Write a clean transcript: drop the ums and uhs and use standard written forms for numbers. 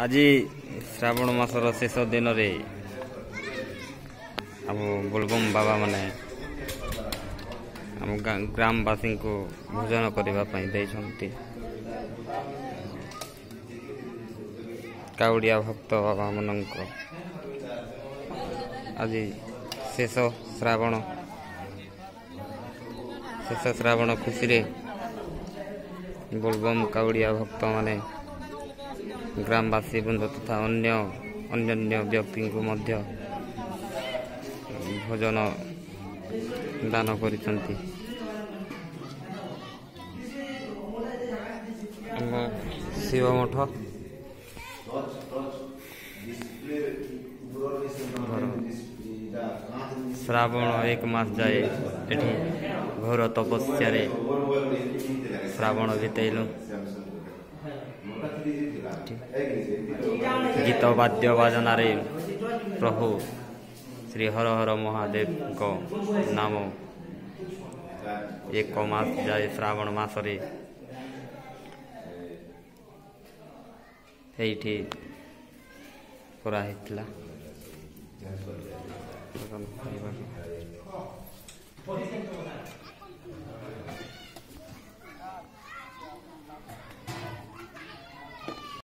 आज श्रावण मासर शेष दिन आम बोलबम बाबा माने आम ग्रामवासी को भोजन करने काउड़िया भक्त बाबा मान आज शेष श्रावण खुशी रे बोलबम काउड़िया भक्त माने ग्रामवासी बृंद तथा अन्य व्यक्ति को मध्य भोजन दान करिसंती। शिव मठ श्रावण 1 मास जाए एठी घोर तपस्या रे श्रावण बीतेलु। गीत वाद्य बाजना रे प्रभु श्री हर हर महादेव को नाम 1 मास जाए श्रावण मास रे एठी करा हितला।